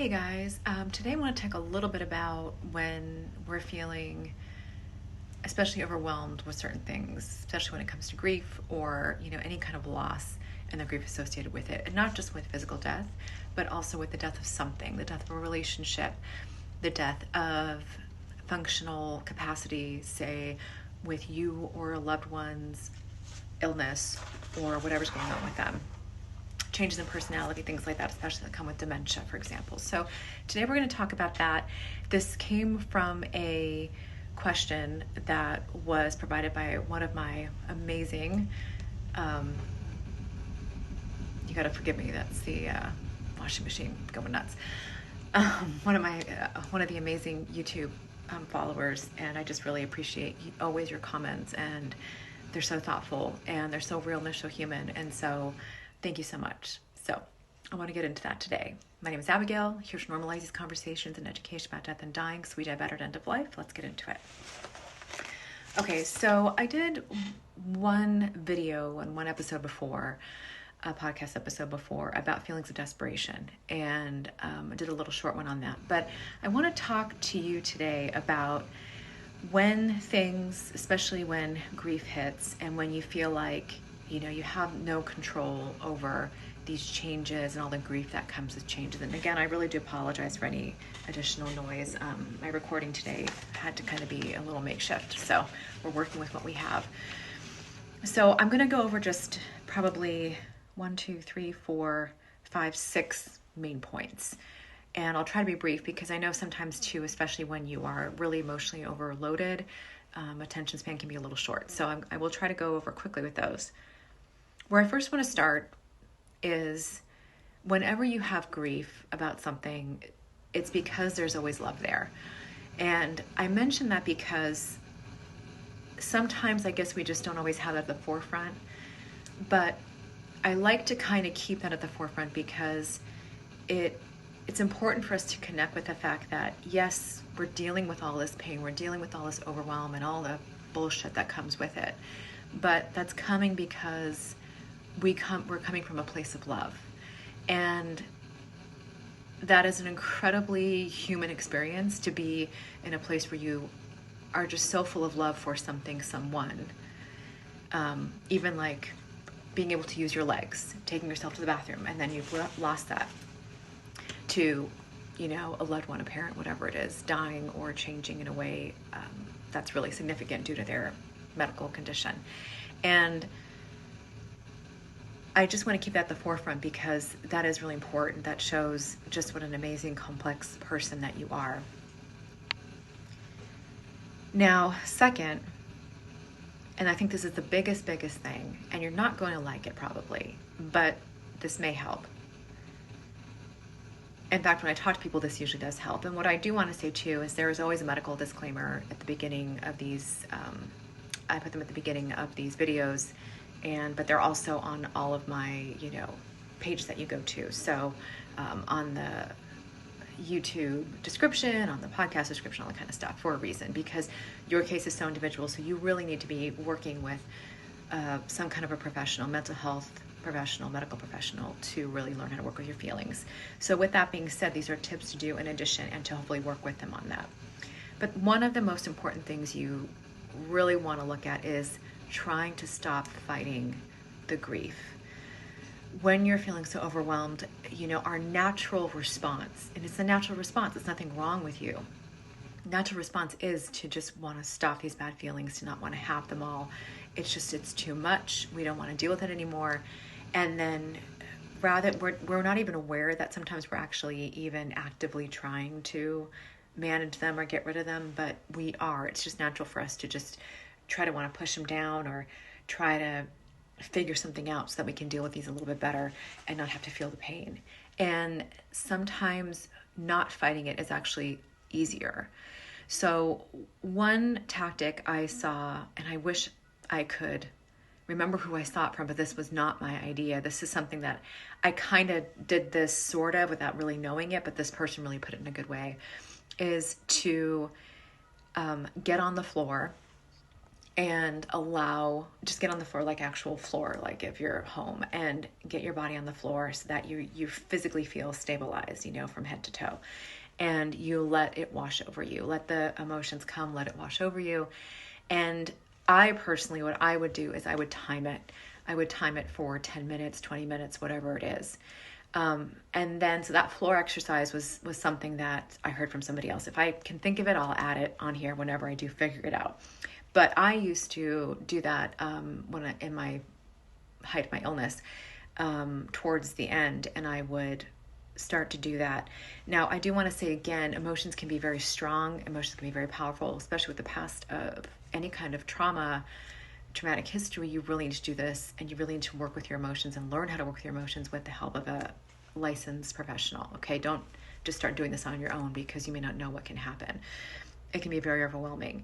Hey guys, today I want to talk a little bit about when we're feeling especially overwhelmed with certain things, especially when it comes to grief or, any kind of loss and the grief associated with it. And not just with physical death, but also with the death of something, the death of a relationship, the death of functional capacity, say with you or a loved one's illness or whatever's going on with them. Changes in personality, things like that, especially that come with dementia, for example. So today we're going to talk about that. This came from a question that was provided by one of my amazing, you got to forgive me, that's the washing machine going nuts. One of the amazing YouTube followers, and I just really appreciate always your comments, and they're so thoughtful and they're so real and they're so human, and so thank you so much. So I want to get into that today. My name is Abigail, here to normalize these conversations and education about death and dying so we die better at end of life. Let's get into it. Okay, so I did one video and one episode before, a podcast episode before, about feelings of desperation, and I did a little short one on that. But I want to talk to you today about when things, especially when grief hits and when you feel like you have no control over these changes and all the grief that comes with changes. And again, I really do apologize for any additional noise. My recording today had to kind of be a little makeshift, so we're working with what we have. So I'm going to go over just probably 6 main points. And I'll try to be brief because I know sometimes too, especially when you are really emotionally overloaded, attention span can be a little short. So I will try to go over quickly with those. Where I first want to start is whenever you have grief about something, it's because there's always love there. And I mention that because sometimes I guess we just don't always have that at the forefront, but I like to kind of keep that at the forefront because it's important for us to connect with the fact that yes, we're dealing with all this pain, we're dealing with all this overwhelm and all the bullshit that comes with it, but that's coming because we're coming from a place of love. And that is an incredibly human experience, to be in a place where you are just so full of love for something, someone. Even like being able to use your legs, taking yourself to the bathroom, and then you've lost that to, a loved one, a parent, whatever it is, dying or changing in a way that's really significant due to their medical condition. And I just want to keep that at the forefront because that is really important. That shows just what an amazing, complex person that you are. Now, second, and I think this is the biggest thing, and you're not going to like it probably, but this may help. In fact, when I talk to people, this usually does help. And what I do want to say too is there is always a medical disclaimer at the beginning of these. I put them at the beginning of these videos, but they're also on all of my, pages that you go to. So on the YouTube description, on the podcast description, all that kind of stuff, for a reason, because your case is so individual. So you really need to be working with some kind of a professional, mental health professional, medical professional, to really learn how to work with your feelings. So with that being said, these are tips to do in addition and to hopefully work with them on that. But one of the most important things you really want to look at is trying to stop fighting the grief. When you're feeling so overwhelmed, our natural response, and it's a natural response, it's nothing wrong with you. Natural response is to just want to stop these bad feelings, to not want to have them all. It's too much. We don't want to deal with it anymore. And then rather, we're not even aware that sometimes we're actually even actively trying to manage them or get rid of them, but we are. It's just natural for us to just try to want to push them down or try to figure something out so that we can deal with these a little bit better and not have to feel the pain. And sometimes not fighting it is actually easier. So one tactic I saw, and I wish I could remember who I saw it from, but this was not my idea. This is something that I kind of did this sort of without really knowing it, but this person really put it in a good way, is to get on the floor and just get on the floor, like actual floor, like if you're home, and get your body on the floor so that you physically feel stabilized, from head to toe. And you let it wash over you. Let the emotions come, let it wash over you. And I personally, what I would do is I would time it. I would time it for 10 minutes, 20 minutes, whatever it is. And then, so that floor exercise was something that I heard from somebody else. If I can think of it, I'll add it on here whenever I do figure it out. But I used to do that in my height of my illness, towards the end, and I would start to do that. Now, I do want to say again, emotions can be very strong. Emotions can be very powerful, especially with the past of any kind of traumatic history. You really need to do this, and you really need to work with your emotions and learn how to work with your emotions with the help of a licensed professional. Okay, don't just start doing this on your own, because you may not know what can happen. It can be very overwhelming.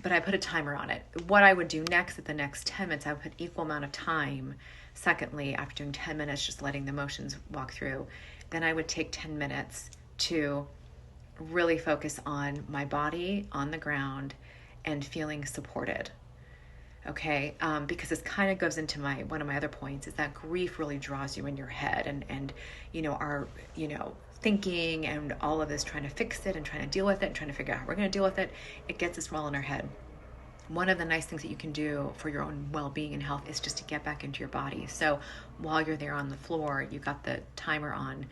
But I put a timer on it. What I would do next, at the next 10 minutes, I would put equal amount of time. Secondly, after doing 10 minutes, just letting the emotions walk through, then I would take 10 minutes to really focus on my body on the ground and feeling supported. Okay, because this kind of goes into one of my other points, is that grief really draws you in your head, and our thinking and all of this, trying to fix it and trying to deal with it and trying to figure out how we're going to deal with it. It gets us all in our head. One of the nice things that you can do for your own well-being and health is just to get back into your body. So while you're there on the floor, you got the timer on.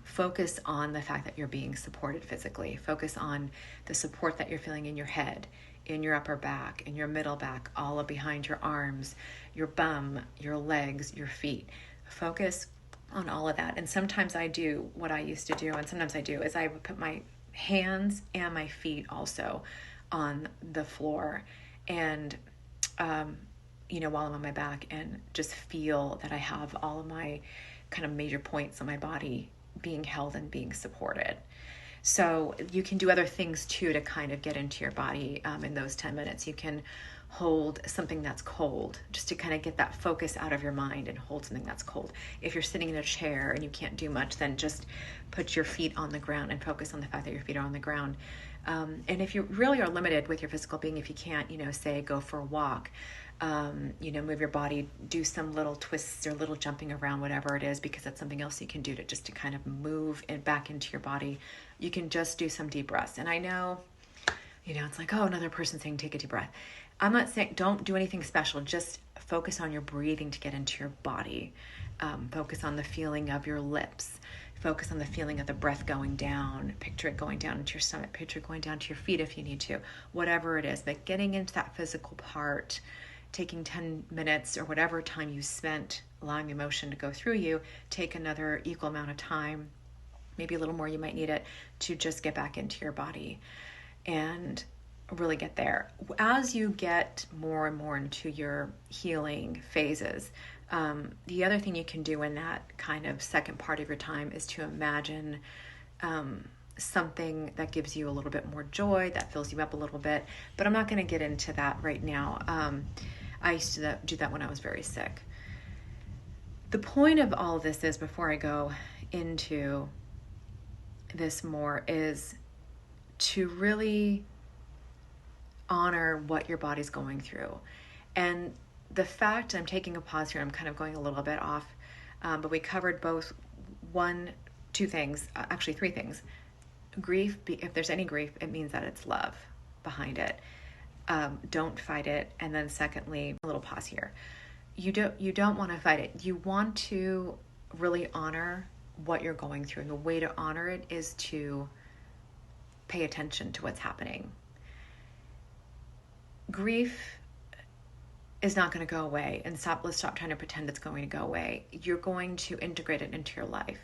Focus on the fact that you're being supported physically. Focus on the support that you're feeling in your head, in your upper back, in your middle back, all up behind your arms, your bum, your legs, your feet. Focus on all of that. And sometimes what I used to do, and sometimes I do, is I would put my hands and my feet also on the floor, and while I'm on my back, and just feel that I have all of my kind of major points on my body being held and being supported. So you can do other things too to kind of get into your body in those 10 minutes. You can hold something that's cold, just to kind of get that focus out of your mind, and hold something that's cold. If you're sitting in a chair and you can't do much, then just put your feet on the ground and focus on the fact that your feet are on the ground. And if you really are limited with your physical being, if you can't, say go for a walk, move your body, do some little twists or little jumping around, whatever it is, because that's something else you can do to kind of move it back into your body. You can just do some deep breaths. And I know, it's like, oh, another person saying, take a deep breath. I'm not saying don't do anything special. Just focus on your breathing to get into your body. Focus on the feeling of your lips. Focus on the feeling of the breath going down. Picture it going down into your stomach. Picture it going down to your feet if you need to. Whatever it is. But getting into that physical part, taking 10 minutes or whatever time you spent allowing emotion to go through you, take another equal amount of time, maybe a little more, you might need it, to just get back into your body and really get there. As you get more and more into your healing phases, the other thing you can do in that kind of second part of your time is to imagine something that gives you a little bit more joy, that fills you up a little bit. But I'm not going to get into that right now. I used to do that when I was very sick. The point of all of this is, before I go into this more, is to really honor what your body's going through. And the fact, I'm taking a pause here, I'm kind of going a little bit off, but we covered both three things. Grief, if there's any grief, it means that it's love behind it. Don't fight it. And then secondly, a little pause here. You don't want to fight it. You want to really honor what you're going through. And the way to honor it is to pay attention to what's happening. Grief is not going to go away, and let's stop trying to pretend it's going to go away. You're going to integrate it into your life.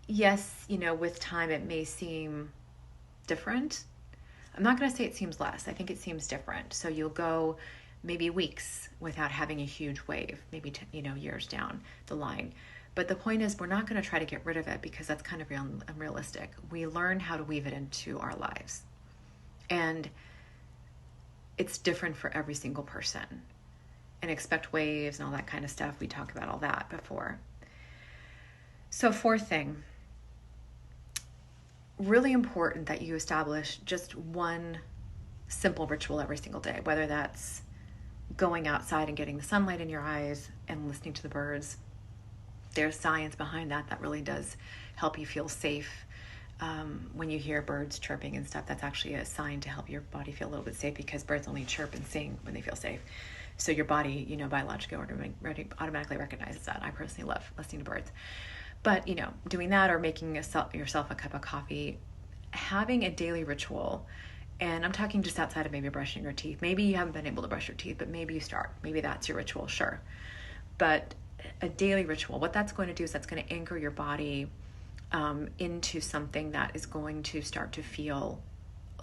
Yes, with time it may seem different. I'm not going to say it seems less. I think it seems different. So you'll go maybe weeks without having a huge wave, maybe years down the line. But the point is, we're not going to try to get rid of it, because that's kind of unrealistic. We learn how to weave it into our lives. And it's different for every single person. And expect waves and all that kind of stuff. We talked about all that before. So fourth thing, really important that you establish just one simple ritual every single day, whether that's going outside and getting the sunlight in your eyes and listening to the birds. There's science behind that really does help you feel safe. When you hear birds chirping and stuff, that's actually a sign to help your body feel a little bit safe, because birds only chirp and sing when they feel safe. So your body, biologically automatically recognizes that. I personally love listening to birds. But, doing that, or making yourself a cup of coffee, having a daily ritual. And I'm talking just outside of maybe brushing your teeth. Maybe you haven't been able to brush your teeth, but maybe you start. Maybe that's your ritual, sure. But a daily ritual, what that's going to do is that's going to anchor your body into something that is going to start to feel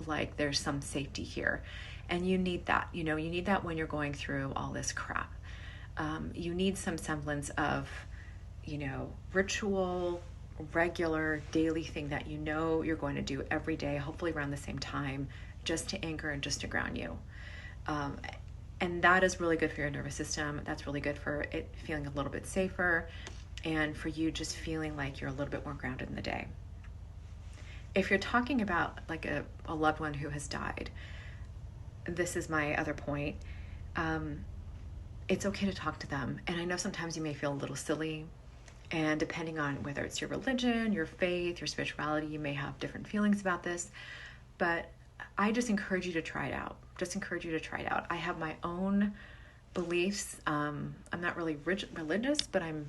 like there's some safety here. And you need that. You need that when you're going through all this crap. You need some semblance of, ritual, regular, daily thing that you're going to do every day, hopefully around the same time, just to anchor and just to ground you. And that is really good for your nervous system. That's really good for it feeling a little bit safer, and for you just feeling like you're a little bit more grounded in the day. If you're talking about like a loved one who has died, this is my other point. It's okay to talk to them. And I know sometimes you may feel a little silly, and depending on whether it's your religion, your faith, your spirituality, you may have different feelings about this. But I just encourage you to try it out. I have my own beliefs. I'm not really religious, but I've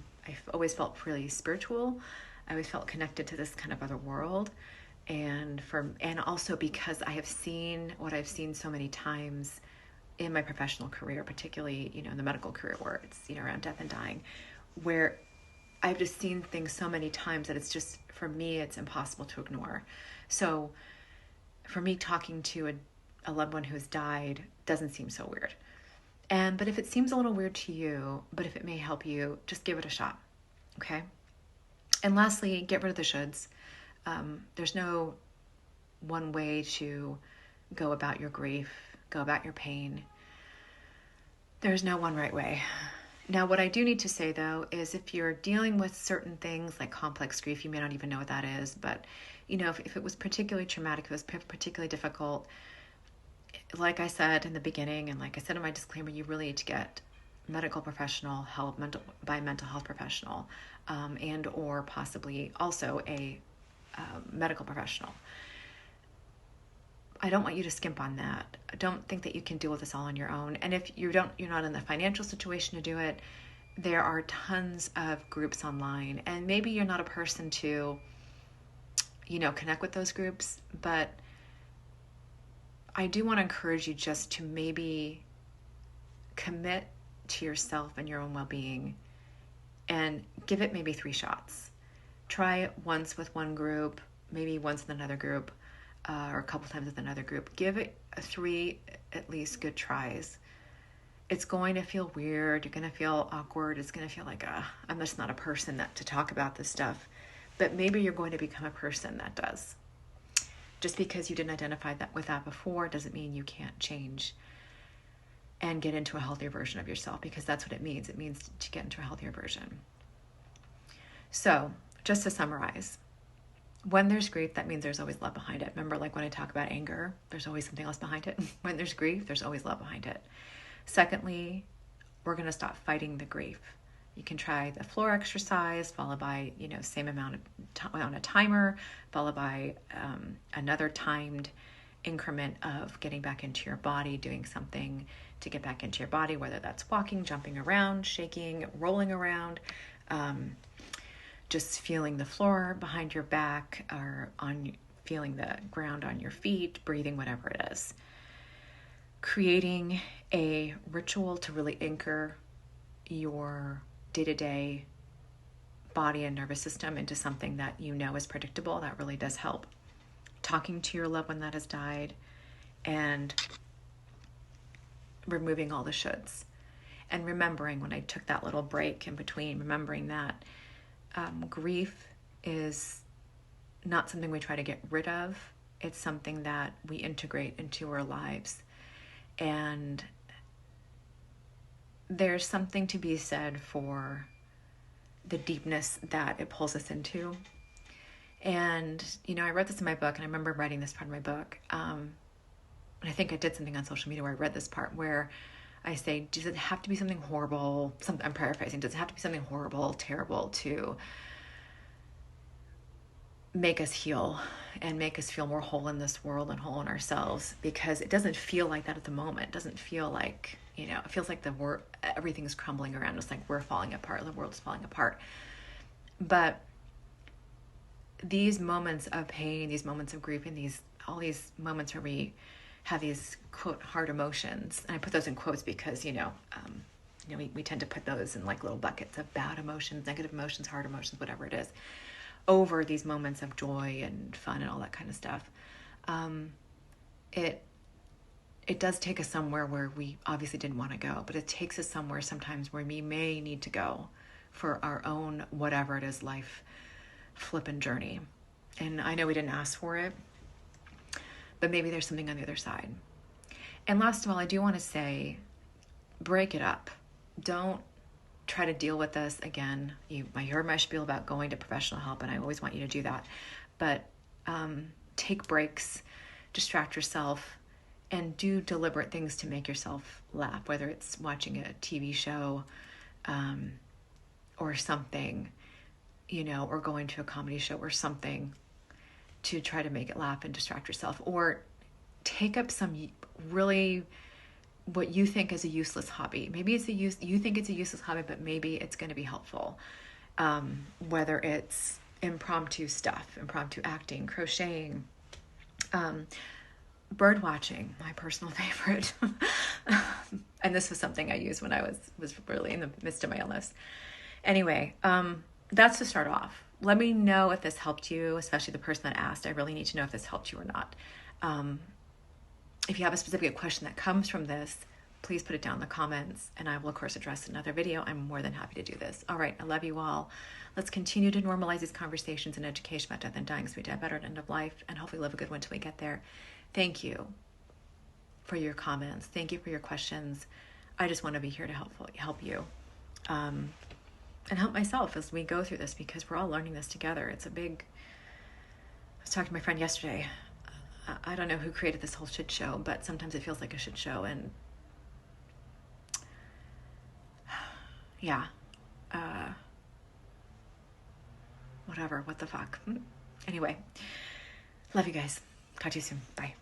always felt really spiritual. I always felt connected to this kind of other world. And also because I have seen what I've seen so many times in my professional career, particularly, in the medical career where it's, around death and dying, where I've just seen things so many times that it's just, for me, it's impossible to ignore. So for me, talking to a loved one who has died doesn't seem so weird. But if it seems a little weird to you, but if it may help you, just give it a shot. Okay. And lastly, get rid of the shoulds. There's no one way to go about your grief, go about your pain. There's no one right way. Now, what I do need to say, though, is if you're dealing with certain things like complex grief, you may not even know what that is. But, if it was particularly traumatic, if it was particularly difficult, like I said in the beginning, and like I said in my disclaimer, you really need to get medical professional help by a mental health professional, and or possibly also a medical professional. I don't want you to skimp on that. I don't think that you can deal with this all on your own. And if you're not in the financial situation to do it, there are tons of groups online. And maybe you're not a person to, connect with those groups, but I do want to encourage you just to maybe commit to yourself and your own well-being and give it maybe 3 shots. Try it once with one group, maybe once with another group, or a couple times with another group. Give it 3 at least good tries. It's going to feel weird. You're going to feel awkward. It's going to feel like, I'm just not a person to talk about this stuff. But maybe you're going to become a person that does. Just because you didn't identify with that before doesn't mean you can't change and get into a healthier version of yourself, because that's what it means. It means to get into a healthier version. So, just to summarize, when there's grief, that means there's always love behind it. Remember, like when I talk about anger, there's always something else behind it. When there's grief, there's always love behind it. Secondly, we're going to stop fighting the grief. You can try the floor exercise, followed by, same amount on a timer, followed by another timed increment of getting back into your body, doing something to get back into your body, whether that's walking, jumping around, shaking, rolling around, just feeling the floor behind your back, or feeling the ground on your feet, breathing, whatever it is. Creating a ritual to really anchor your day-to-day body and nervous system into something that is predictable, that really does help. Talking to your loved one that has died and removing all the shoulds. And remembering, when I took that little break in between, remembering that grief is not something we try to get rid of. It's something that we integrate into our lives. And there's something to be said for the deepness that it pulls us into. And, I wrote this in my book, and I remember writing this part of my book. And I think I did something on social media where I read this part, where I say, does it have to be something horrible? I'm paraphrasing. Does it have to be something horrible, terrible to make us heal and make us feel more whole in this world and whole in ourselves? Because it doesn't feel like that at the moment. It doesn't feel like, it feels like everything's crumbling around us, like we're falling apart, the world's falling apart. But these moments of pain, these moments of grief, and all these moments where we have these, quote, hard emotions, and I put those in quotes because, we tend to put those in like little buckets of bad emotions, negative emotions, hard emotions, whatever it is, over these moments of joy and fun and all that kind of stuff. It does take us somewhere where we obviously didn't want to go, but it takes us somewhere sometimes where we may need to go for our own, whatever it is, life flippin' journey. And I know we didn't ask for it, but maybe there's something on the other side. And last of all, I do want to say, break it up. Don't try to deal with this again. I heard my spiel about going to professional help, and I always want you to do that. But take breaks, distract yourself, and do deliberate things to make yourself laugh, whether it's watching a TV show or something, or going to a comedy show or something to try to make it laugh and distract yourself. Or take up some really what you think is a useless hobby. Maybe you think it's a useless hobby, but maybe it's going to be helpful. Whether it's impromptu stuff, impromptu acting, crocheting, bird watching, my personal favorite. And this was something I used when I was really in the midst of my illness. Anyway, that's to start off. Let me know if this helped you, especially the person that asked. I really need to know if this helped you or not. If you have a specific question that comes from this, please put it down in the comments, and I will, of course, address another video. I'm more than happy to do this. All right, I love you all. Let's continue to normalize these conversations in education about death and dying so we die better at end of life, and hopefully live a good one till we get there. Thank you for your comments. Thank you for your questions. I just want to be here to help you and help myself as we go through this, because we're all learning this together. I was talking to my friend yesterday. I don't know who created this whole shit show, but sometimes it feels like a shit show. And yeah, whatever, what the fuck. Anyway, love you guys. Talk to you soon. Bye.